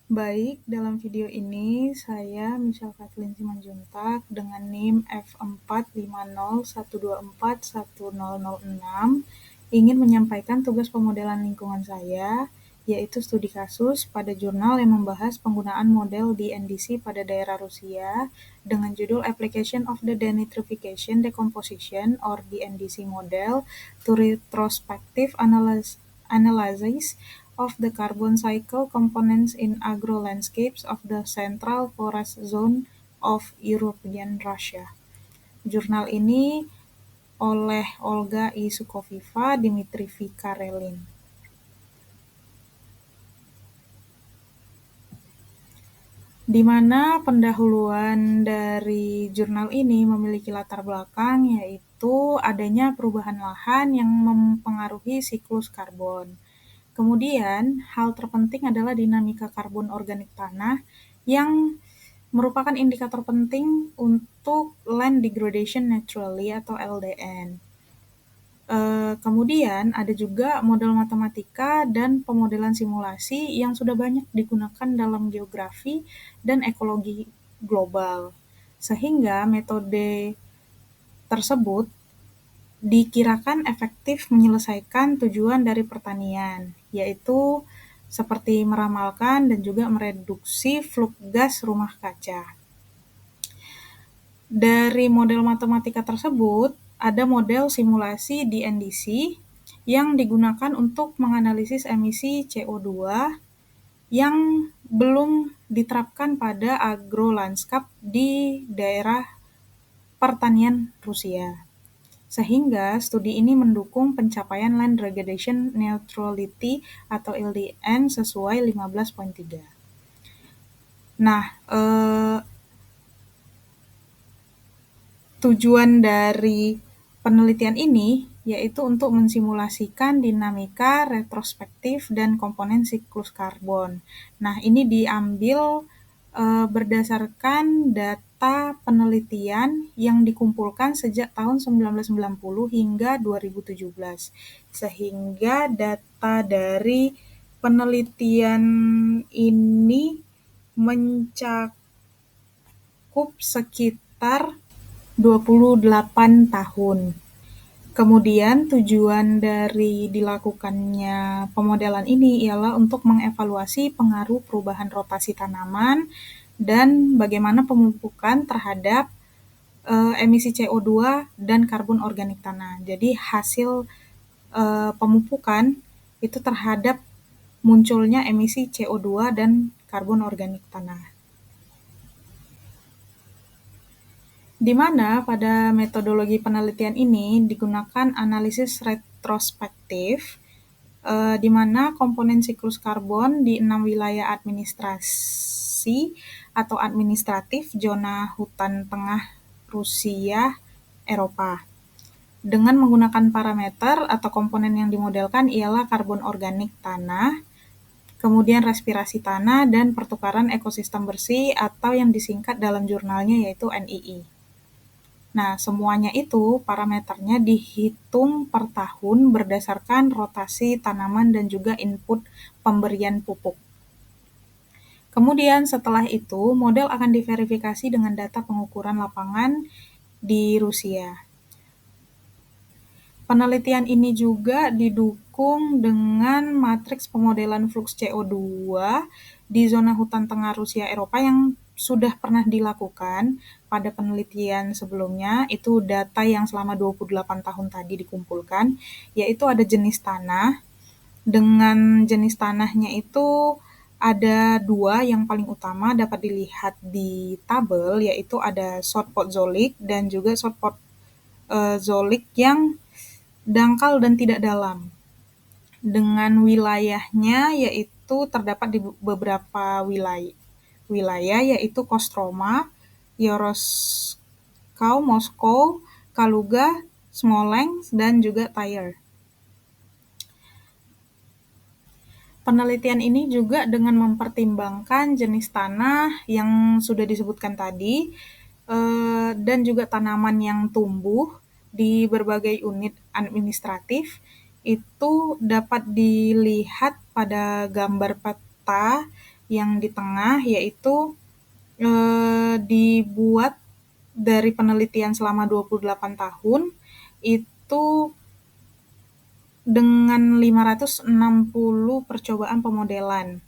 Baik, dalam video ini saya Michelle Kathleen Simanjuntak dengan NIM F45012410006 ingin menyampaikan tugas pemodelan lingkungan saya, yaitu studi kasus pada jurnal yang membahas penggunaan model DNDC pada daerah Rusia dengan judul Application of the Denitrification Decomposition or DNDC Model to Retrospective Analysis of the carbon cycle components in agro-landscapes of the Central Forest Zone of European Russia. Jurnal ini oleh Olga I. Sukoviva, Dmitry V. Karelin. Di mana pendahuluan dari jurnal ini memiliki latar belakang, yaitu adanya perubahan lahan yang mempengaruhi siklus karbon. Kemudian, hal terpenting adalah dinamika karbon organik tanah yang merupakan indikator penting untuk land degradation naturally atau LDN. Kemudian ada juga model matematika dan pemodelan simulasi yang sudah banyak digunakan dalam geografi dan ekologi global. Sehingga metode tersebut dikirakan efektif menyelesaikan tujuan dari pertanian, yaitu seperti meramalkan dan juga mereduksi fluk gas rumah kaca. Dari model matematika tersebut, ada model simulasi DNDC yang digunakan untuk menganalisis emisi CO2 yang belum diterapkan pada agrolanskap di daerah pertanian Rusia. Sehingga studi ini mendukung pencapaian Land Degradation Neutrality atau LDN sesuai 15.3. Nah, tujuan dari penelitian ini yaitu untuk mensimulasikan dinamika retrospektif dan komponen siklus karbon. Nah, ini diambil berdasarkan data penelitian yang dikumpulkan sejak tahun 1990 hingga 2017. Sehingga data dari penelitian ini mencakup sekitar 28 tahun. Kemudian tujuan dari dilakukannya pemodelan ini ialah untuk mengevaluasi pengaruh perubahan rotasi tanaman dan bagaimana pemupukan terhadap emisi CO2 dan karbon organik tanah. Jadi hasil pemupukan itu terhadap munculnya emisi CO2 dan karbon organik tanah. Di mana pada metodologi penelitian ini digunakan analisis retrospektif, di mana komponen siklus karbon di 6 wilayah administrasi atau administratif zona hutan tengah Rusia, Eropa. Dengan menggunakan parameter atau komponen yang dimodelkan ialah karbon organik tanah, kemudian respirasi tanah, dan pertukaran ekosistem bersih atau yang disingkat dalam jurnalnya yaitu NII. Nah, semuanya itu parameternya dihitung per tahun berdasarkan rotasi tanaman dan juga input pemberian pupuk. Kemudian setelah itu, model akan diverifikasi dengan data pengukuran lapangan di Rusia. Penelitian ini juga didukung dengan matriks pemodelan fluks CO2 di zona hutan tengah Rusia Eropa yang sudah pernah dilakukan pada penelitian sebelumnya. Itu data yang selama 28 tahun tadi dikumpulkan, yaitu ada jenis tanah. Dengan jenis tanahnya itu ada dua yang paling utama dapat dilihat di tabel, yaitu ada short pot zolik dan juga short pot zolik yang dangkal dan tidak dalam. Dengan wilayahnya yaitu terdapat di beberapa wilayah yaitu Kostroma, Yoroshkau, Moskow, Kaluga, Smolensk, dan juga Tyre. Penelitian ini juga dengan mempertimbangkan jenis tanah yang sudah disebutkan tadi dan juga tanaman yang tumbuh di berbagai unit administratif itu dapat dilihat pada gambar peta Yang di tengah yaitu dibuat dari penelitian selama 28 tahun itu dengan 560 percobaan pemodelan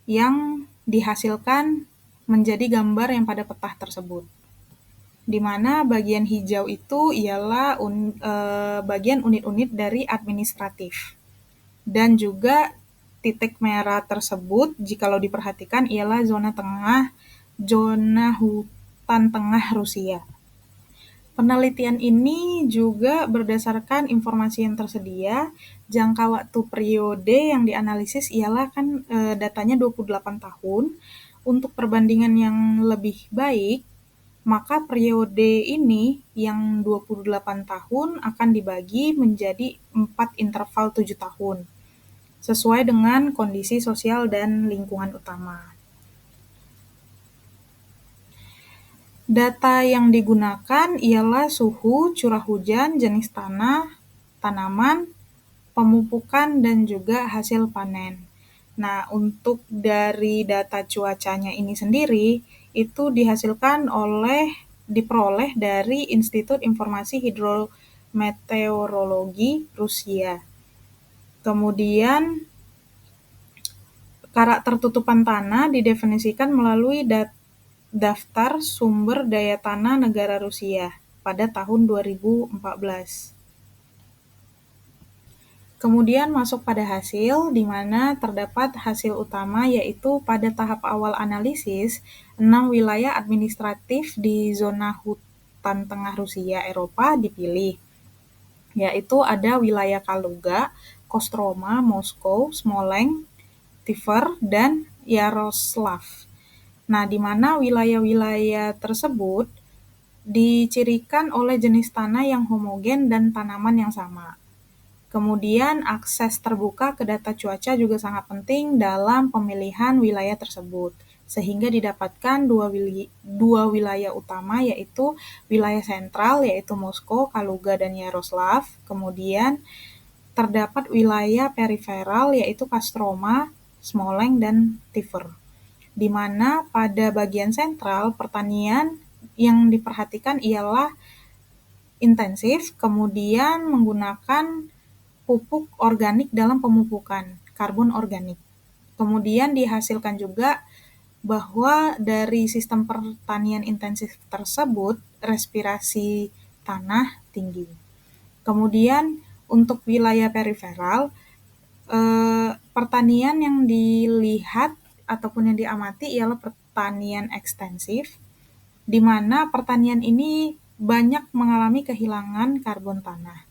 yang dihasilkan menjadi gambar yang pada peta tersebut. Di mana bagian hijau itu ialah bagian unit-unit dari administratif. Dan juga titik merah tersebut, jikalau diperhatikan, ialah zona hutan tengah Rusia. Penelitian ini juga berdasarkan informasi yang tersedia, jangka waktu periode yang dianalisis ialah kan datanya 28 tahun. Untuk perbandingan yang lebih baik, maka periode ini yang 28 tahun akan dibagi menjadi 4 interval 7 tahun, sesuai dengan kondisi sosial dan lingkungan utama. Data yang digunakan ialah suhu, curah hujan, jenis tanah, tanaman, pemupukan, dan juga hasil panen. Nah, untuk dari data cuacanya ini sendiri, itu diperoleh dari Institut Informasi Hidrometeorologi Rusia. Kemudian, karakter tutupan tanah didefinisikan melalui Daftar Sumber Daya Tanah Negara Rusia pada tahun 2014. Kemudian masuk pada hasil, di mana terdapat hasil utama yaitu pada tahap awal analisis, 6 wilayah administratif di zona hutan tengah Rusia Eropa dipilih, yaitu ada wilayah Kaluga, Kostroma, Moskow, Smolensk, Tver, dan Yaroslav. Nah, di mana wilayah-wilayah tersebut dicirikan oleh jenis tanah yang homogen dan tanaman yang sama. Kemudian akses terbuka ke data cuaca juga sangat penting dalam pemilihan wilayah tersebut, sehingga didapatkan dua wilayah utama yaitu wilayah sentral yaitu Moskow, Kaluga, dan Yaroslav. Kemudian terdapat wilayah periferal yaitu Kostroma, Smolensk, dan Tver. Di mana pada bagian sentral pertanian yang diperhatikan ialah intensif, kemudian menggunakan pupuk organik dalam pemupukan, karbon organik. Kemudian dihasilkan juga bahwa dari sistem pertanian intensif tersebut, respirasi tanah tinggi. Kemudian untuk wilayah periferal, pertanian yang dilihat ataupun yang diamati ialah pertanian ekstensif, di mana pertanian ini banyak mengalami kehilangan karbon tanah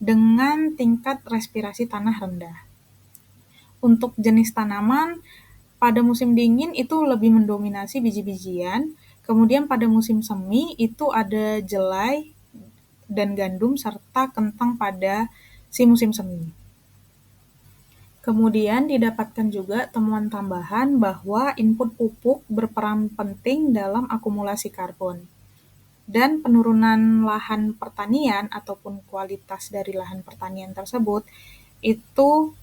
dengan tingkat respirasi tanah rendah. Untuk jenis tanaman, pada musim dingin itu lebih mendominasi biji-bijian, kemudian pada musim semi itu ada jelai dan gandum serta kentang pada si musim semi. Kemudian didapatkan juga temuan tambahan bahwa input pupuk berperan penting dalam akumulasi karbon. Dan penurunan lahan pertanian ataupun kualitas dari lahan pertanian tersebut itu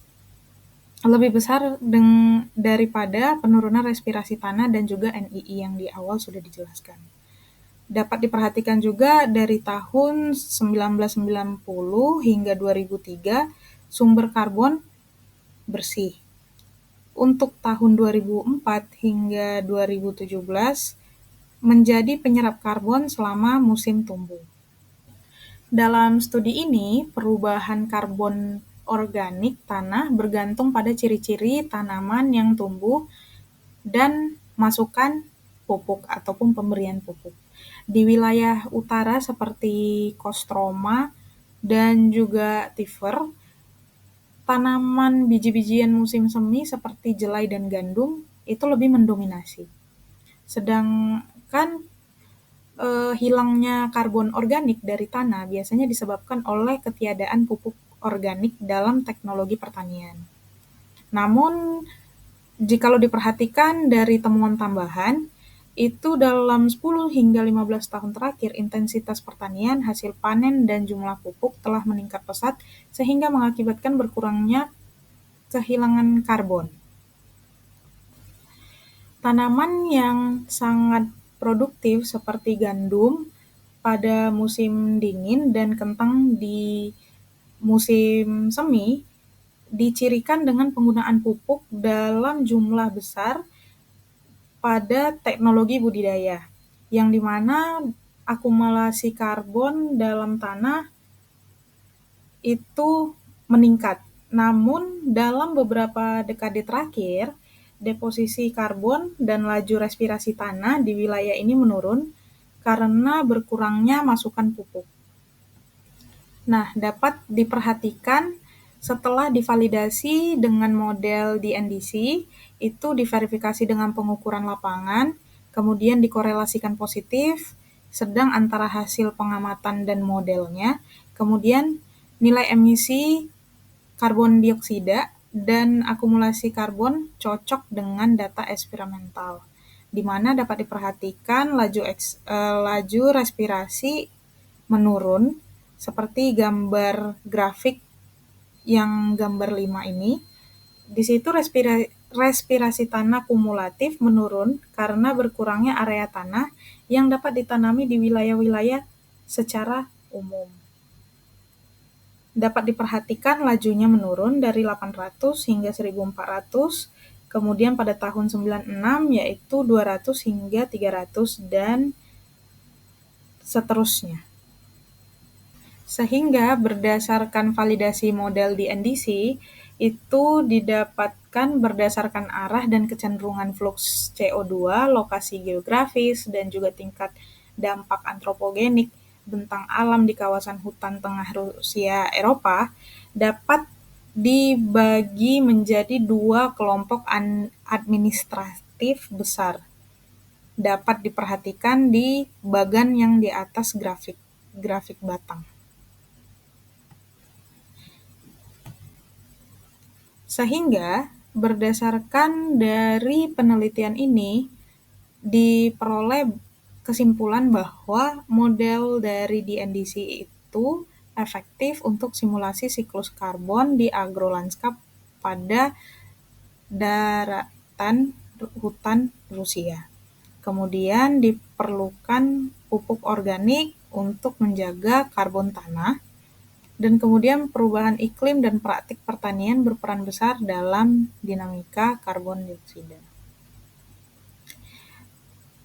lebih besar daripada penurunan respirasi tanah dan juga NII yang di awal sudah dijelaskan. Dapat diperhatikan juga dari tahun 1990 hingga 2003 sumber karbon bersih. Untuk tahun 2004 hingga 2017 menjadi penyerap karbon selama musim tumbuh. Dalam studi ini, perubahan karbon organik tanah bergantung pada ciri-ciri tanaman yang tumbuh dan masukan pupuk ataupun pemberian pupuk. Di wilayah utara seperti Kostroma dan juga Tver, tanaman biji-bijian musim semi seperti jelai dan gandum itu lebih mendominasi. Sedangkan hilangnya karbon organik dari tanah biasanya disebabkan oleh ketiadaan pupuk organik dalam teknologi pertanian. Namun, jikalau diperhatikan dari temuan tambahan, itu dalam 10 hingga 15 tahun terakhir intensitas pertanian, hasil panen, dan jumlah pupuk telah meningkat pesat sehingga mengakibatkan berkurangnya kehilangan karbon. Tanaman yang sangat produktif seperti gandum pada musim dingin dan kentang di musim semi dicirikan dengan penggunaan pupuk dalam jumlah besar pada teknologi budidaya, yang dimana akumulasi karbon dalam tanah itu meningkat. Namun dalam beberapa dekade terakhir, deposisi karbon dan laju respirasi tanah di wilayah ini menurun karena berkurangnya masukan pupuk. Nah, dapat diperhatikan setelah divalidasi dengan model DNDC, itu diverifikasi dengan pengukuran lapangan, kemudian dikorelasikan positif, sedang antara hasil pengamatan dan modelnya, kemudian nilai emisi karbon dioksida dan akumulasi karbon cocok dengan data eksperimental, di mana dapat diperhatikan laju respirasi menurun seperti gambar grafik yang gambar 5 ini. Di situ respirasi tanah kumulatif menurun karena berkurangnya area tanah yang dapat ditanami di wilayah-wilayah secara umum. Dapat diperhatikan lajunya menurun dari 800 hingga 1400, kemudian pada tahun 96 yaitu 200 hingga 300 dan seterusnya. Sehingga berdasarkan validasi model di NDC, itu didapatkan berdasarkan arah dan kecenderungan fluks CO2, lokasi geografis, dan juga tingkat dampak antropogenik bentang alam di kawasan hutan tengah Rusia Eropa, dapat dibagi menjadi dua kelompok administratif besar. Dapat diperhatikan di bagan yang di atas grafik batang. Sehingga berdasarkan dari penelitian ini diperoleh kesimpulan bahwa model dari DNDC itu efektif untuk simulasi siklus karbon di agrolanskap pada daratan hutan Rusia. Kemudian diperlukan pupuk organik untuk menjaga karbon tanah. Dan kemudian perubahan iklim dan praktik pertanian berperan besar dalam dinamika karbon dioksida.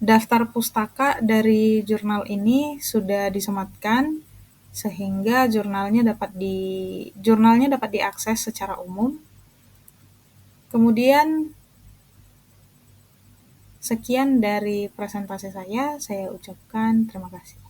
Daftar pustaka dari jurnal ini sudah disematkan sehingga jurnalnya dapat diakses secara umum. Kemudian sekian dari presentasi saya ucapkan terima kasih.